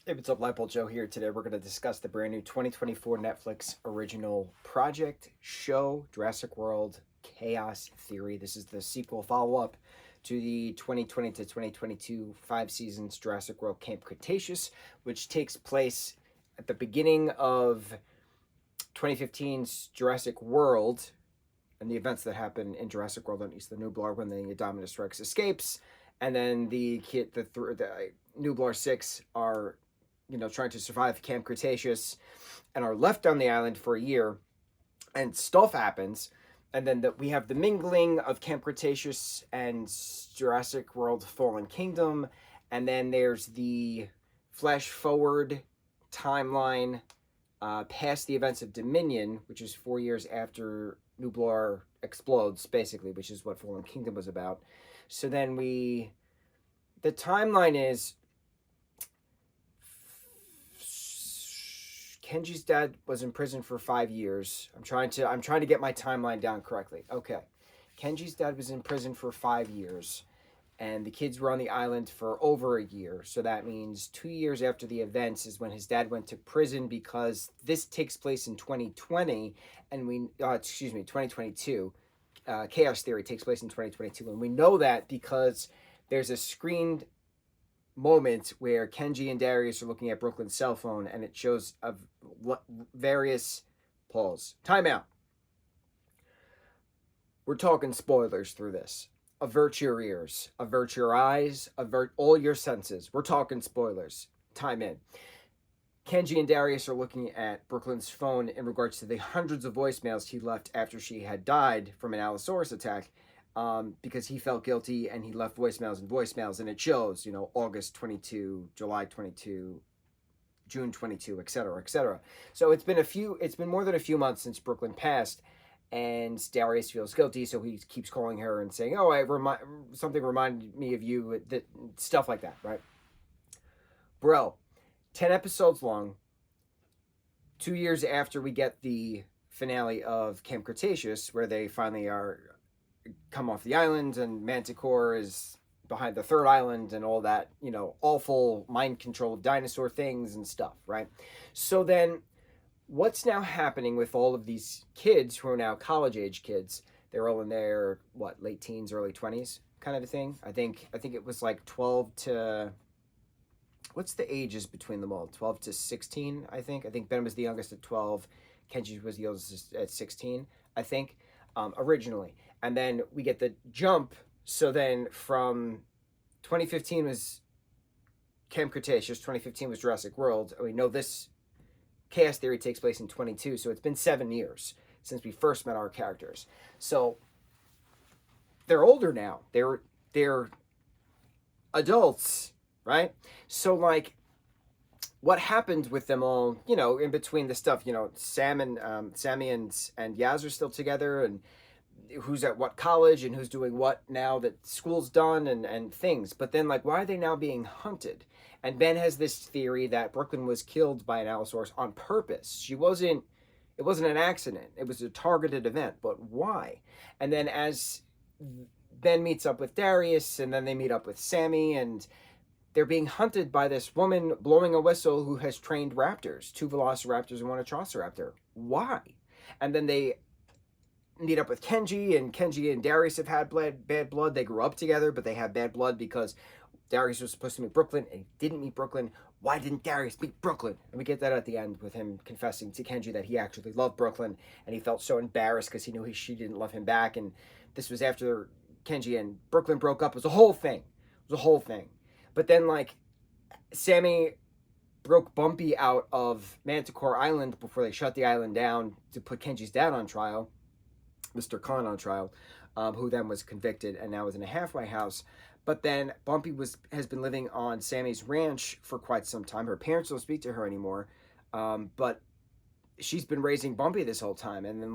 Hey, what's up, lightboltjoe here. Today we're going to discuss the brand new 2024 Netflix original project show, Jurassic World Chaos Theory. This is the sequel follow-up to the 2020 to 2022 5 seasons Jurassic World Camp Cretaceous, which takes place at the beginning of 2015's Jurassic World and the events that happen in Jurassic World on East of the Nublar when the Indominus Rex escapes, and then the Nublar 6 are trying to survive Camp Cretaceous and are left on the island for a year, and stuff happens. And then we have the mingling of Camp Cretaceous and Jurassic World Fallen Kingdom. And then there's the flash forward timeline past the events of Dominion, which is 4 years after Nublar explodes, basically, which is what Fallen Kingdom was about. So then the timeline is Kenji's dad was in prison for 5 years. I'm trying to get my timeline down correctly. Okay. Kenji's dad was in prison for 5 years, and the kids were on the island for over a year. So that means 2 years after the events is when his dad went to prison, because this takes place in 2020, and 2022. Chaos Theory takes place in 2022, and we know that because there's a screened moment where Kenji and Darius are looking at Brooklyn's cell phone, and it shows of various pause. Timeout. We're talking spoilers through this. Avert your ears, avert your eyes, avert all your senses. We're talking spoilers. Time in. Kenji and Darius are looking at Brooklyn's phone in regards to the hundreds of voicemails he left after she had died from an Allosaurus attack. Because he felt guilty and he left voicemails, and it shows, August 22, July 22, June 22, etc., etc. So it's been more than a few months since Brooklyn passed, and Darius feels guilty, so he keeps calling her and saying, "Oh, something reminded me of you," stuff like that, right? Bro, 10 episodes long, 2 years after we get the finale of Camp Cretaceous, where they finally come off the island, and Manticore is behind the third island, and all that, awful mind control of dinosaur things and stuff, right? So then what's now happening with all of these kids who are now college age kids? They're all in their late teens, early 20s kind of a thing. I think it was like 12 to, what's the ages between them all? 12 to 16, I think. I think Ben was the youngest at 12. Kenji was the oldest at 16, I think, originally. And then we get the jump. So then from 2015 was Camp Cretaceous, 2015 was Jurassic World. We know this Chaos Theory takes place in 22, so it's been 7 years since we first met our characters. So they're older now. They're adults, right? So what happened with them all, in between the stuff, Sammy and Yaz are still together, and who's at what college and who's doing what now that school's done, and things. But then why are they now being hunted? And Ben has this theory that Brooklyn was killed by an Allosaurus on purpose. It wasn't an accident. It was a targeted event. But why? And then as Ben meets up with Darius, and then they meet up with Sammy, and they're being hunted by this woman blowing a whistle who has trained raptors, 2 velociraptors and 1 atrociraptor. Why? And then they meet up with Kenji, and Kenji and Darius have had bad blood. They grew up together, but they have bad blood because Darius was supposed to meet Brooklyn, and he didn't meet Brooklyn. Why didn't Darius meet Brooklyn? And we get that at the end with him confessing to Kenji that he actually loved Brooklyn, and he felt so embarrassed because he knew she didn't love him back. And this was after Kenji and Brooklyn broke up. It was a whole thing. But then, Sammy broke Bumpy out of Manticore Island before they shut the island down to put Kenji's dad on trial, Mr. Khan on trial, who then was convicted and now is in a halfway house. But then Bumpy has been living on Sammy's ranch for quite some time. Her parents don't speak to her anymore, but she's been raising Bumpy this whole time. And then,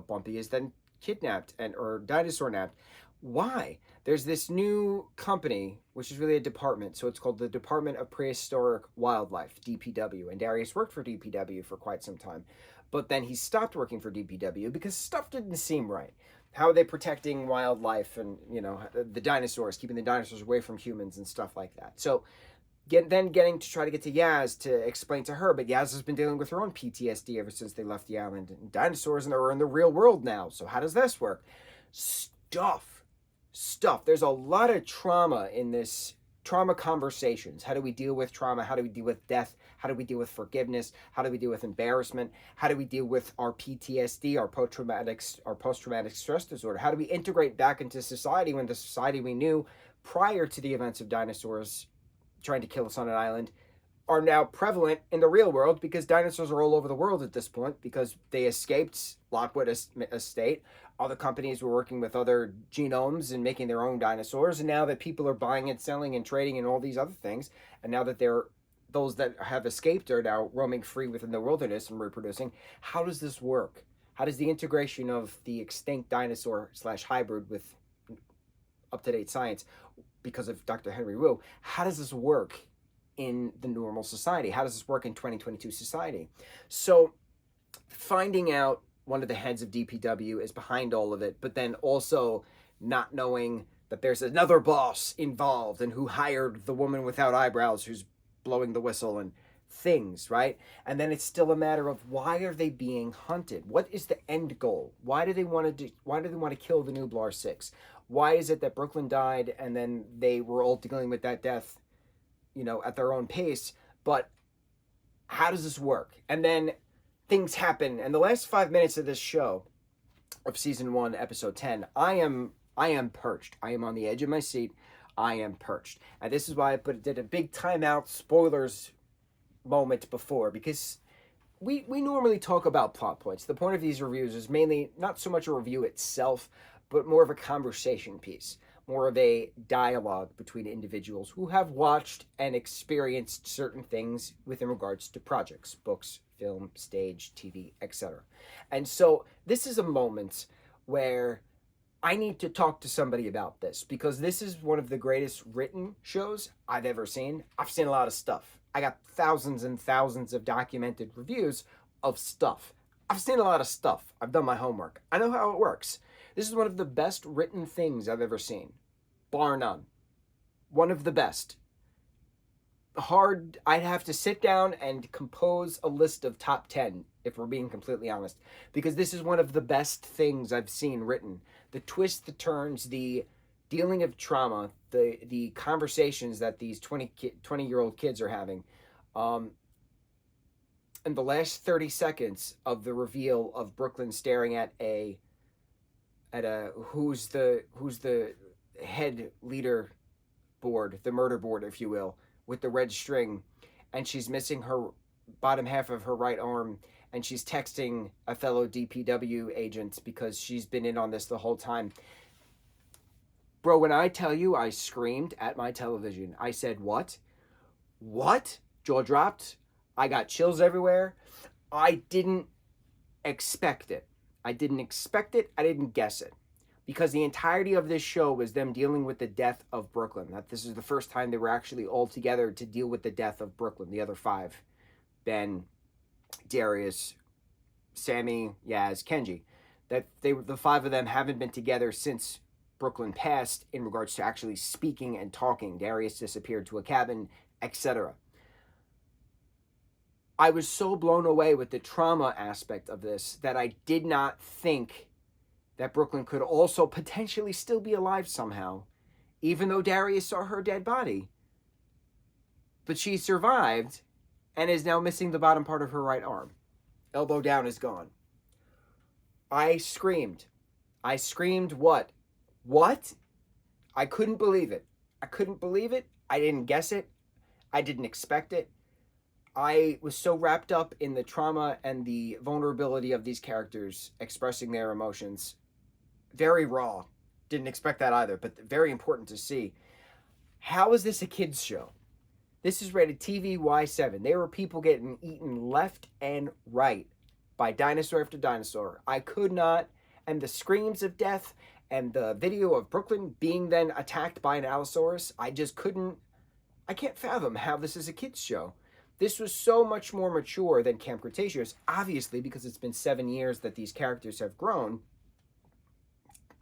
Bumpy is then kidnapped or dinosaur napped. Why? There's this new company, which is really a department. So it's called the Department of Prehistoric Wildlife, DPW. And Darius worked for DPW for quite some time. But then he stopped working for DPW because stuff didn't seem right. How are they protecting wildlife and, the dinosaurs, keeping the dinosaurs away from humans and stuff like that? So Getting to try to get to Yaz to explain to her, but Yaz has been dealing with her own PTSD ever since they left the island. And dinosaurs are in the real world now, so how does this work? Stuff. There's a lot of trauma in this. Trauma conversations. How do we deal with trauma? How do we deal with death? How do we deal with forgiveness? How do we deal with embarrassment? How do we deal with our PTSD, our post-traumatic stress disorder? How do we integrate back into society when the society we knew prior to the events of dinosaurs trying to kill us on an island are now prevalent in the real world, because dinosaurs are all over the world at this point because they escaped Lockwood Estate. Other companies were working with other genomes and making their own dinosaurs, and now that people are buying and selling and trading and all these other things, and now that those that have escaped are now roaming free within the wilderness and reproducing, how does this work? How does the integration of the extinct dinosaur / hybrid with up-to-date science, because of Dr. Henry Wu, how does this work in the normal society? How does this work in 2022 society? So finding out one of the heads of DPW is behind all of it, but then also not knowing that there's another boss involved and who hired the woman without eyebrows who's blowing the whistle and things, right? And then it's still a matter of, why are they being hunted? What is the end goal? Why do they want to kill the Nublar 6? Why is it that Brooklyn died and then they were all dealing with that death, at their own pace? But how does this work? And then things happen. And the last 5 minutes of this show, of season 1, episode 10, I am perched. I am on the edge of my seat. I am perched. And this is why I did a big timeout spoilers moment before, because we normally talk about plot points. The point of these reviews is mainly not so much a review itself, but more of a conversation piece, more of a dialogue between individuals who have watched and experienced certain things within regards to projects, books, film, stage, TV, etc. And so this is a moment where I need to talk to somebody about this, because this is one of the greatest written shows I've ever seen. I've seen a lot of stuff. I got thousands and thousands of documented reviews of stuff. I've seen a lot of stuff. I've done my homework. I know how it works. This is one of the best written things I've ever seen, bar none. One of the best. I'd have to sit down and compose a list of top 10, if we're being completely honest, because this is one of the best things I've seen written. The twists, the turns, the dealing of trauma, the conversations that these 20-year-old kids are having, and the last 30 seconds of the reveal of Brooklyn staring at who's the head leader board, the murder board, if you will, with the red string, and she's missing her bottom half of her right arm, and she's texting a fellow DPW agent because she's been in on this the whole time. Bro, when I tell you I screamed at my television, I said, what? What? Jaw dropped. I got chills everywhere. I didn't expect it. I didn't guess it. Because the entirety of this show was them dealing with the death of Brooklyn. That this is the first time they were actually all together to deal with the death of Brooklyn. The other 5, Ben, Darius, Sammy, Yaz, Kenji. That the 5 of them haven't been together since Brooklyn passed in regards to actually speaking and talking. Darius disappeared to a cabin, etc. I was so blown away with the trauma aspect of this that I did not think that Brooklyn could also potentially still be alive somehow, even though Darius saw her dead body. But she survived and is now missing the bottom part of her right arm. Elbow down is gone. I screamed. What? What? I couldn't believe it. I didn't guess it. I didn't expect it. I was so wrapped up in the trauma and the vulnerability of these characters expressing their emotions. Very raw. Didn't expect that either, but very important to see. How is this a kid's show? This is rated TV Y7. There were people getting eaten left and right by dinosaur after dinosaur. I could not, and the screams of death and the video of Brooklyn being then attacked by an Allosaurus, I can't fathom how this is a kid's show. This was so much more mature than Camp Cretaceous, obviously, because it's been 7 years that these characters have grown.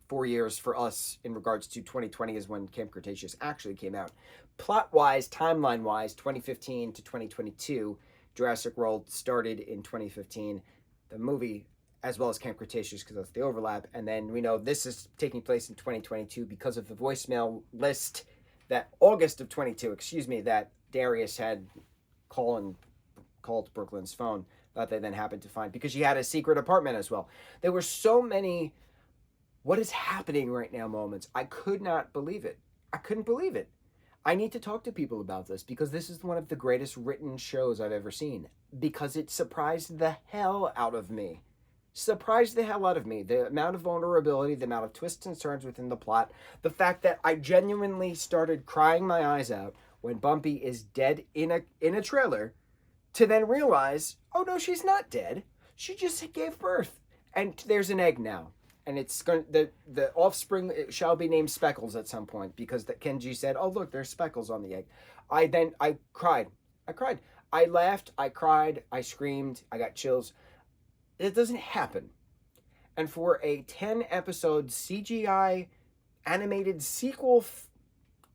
4 years for us in regards to 2020 is when Camp Cretaceous actually came out. plot-wise, timeline-wise, 2015 to 2022. Jurassic World started in 2015. The movie, as well as Camp Cretaceous, because that's the overlap. And then we know this is taking place in 2022 because of the voicemail list that August of 22, that Darius had called Brooklyn's phone that they then happened to find, because she had a secret apartment as well. There were so many what is happening right now moments. I could not believe it. I couldn't believe it. I need to talk to people about this, because this is one of the greatest written shows I've ever seen, because it surprised the hell out of me. Surprised the hell out of me. The amount of vulnerability, the amount of twists and turns within the plot, the fact that I genuinely started crying my eyes out when Bumpy is dead in a trailer, to then realize, oh no, she's not dead. She just gave birth. And there's an egg now. And it's going the offspring shall be named Speckles at some point, because Kenji said, "Oh look, there's speckles on the egg." I cried. I laughed. I cried. I screamed. I got chills. It doesn't happen. And for a 10-episode CGI animated sequel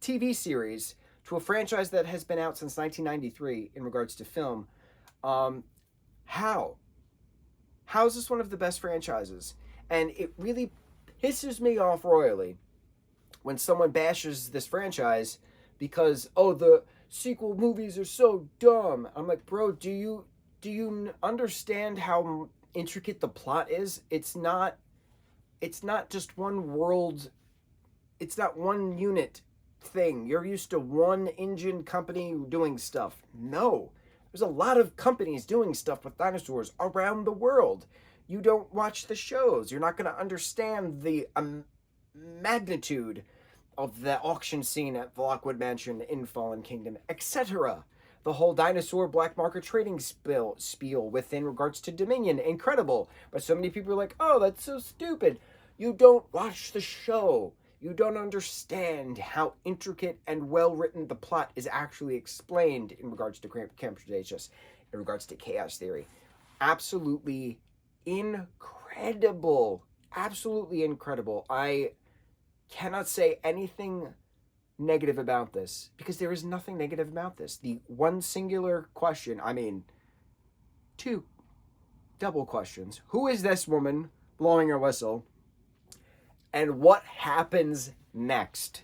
TV series to a franchise that has been out since 1993 in regards to film, how is this one of the best franchises? And it really pisses me off royally when someone bashes this franchise because, oh, the sequel movies are so dumb. I'm like, bro, do you understand how intricate the plot is? It's not just one world. It's not one unit thing. You're used to one engine company doing stuff. No. There's a lot of companies doing stuff with dinosaurs around the world. You don't watch the shows. You're not going to understand the magnitude of the auction scene at the Lockwood Mansion in Fallen Kingdom, etc. The whole dinosaur black market trading spiel within regards to Dominion, incredible. But so many people are like, oh, that's so stupid. You don't watch the show. You don't understand how intricate and well-written the plot is actually explained in regards to Camp Cretaceous, in regards to chaos theory. Absolutely incredible. Absolutely incredible. I cannot say anything negative about this, because there is nothing negative about this. The one singular question, two double questions. Who is this woman blowing her whistle? And what happens next?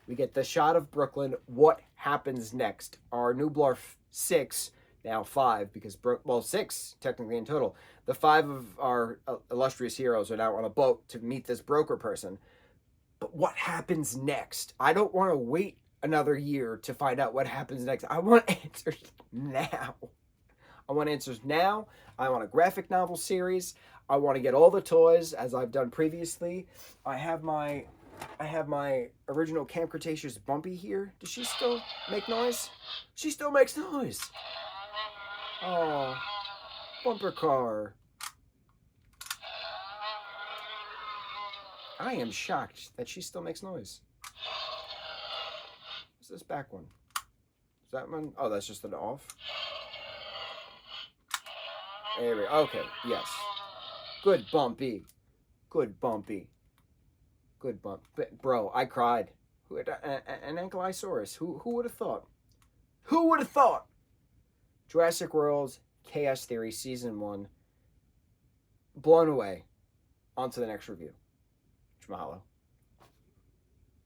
We get the shot of Brooklyn. What happens next? Our Nublar 6, now 5, because, 6 technically in total. The 5 of our illustrious heroes are now on a boat to meet this broker person. But what happens next? I don't want to wait another year to find out what happens next. I want answers now. I want answers now. I want a graphic novel series. I want to get all the toys, as I've done previously. I have my original Camp Cretaceous Bumpy here. Does she still make noise? She still makes noise. Oh, bumper car. I am shocked that she still makes noise. What's this back one? Is that one? Oh, that's just an off. There we go. Okay, yes. Good Bumpy. Good Bumpy. Good bump. Bro, I cried. An ankylosaurus. Who would have thought? Who would have thought? Jurassic World Chaos Theory Season 1. Blown away. On to the next review. Mahalo.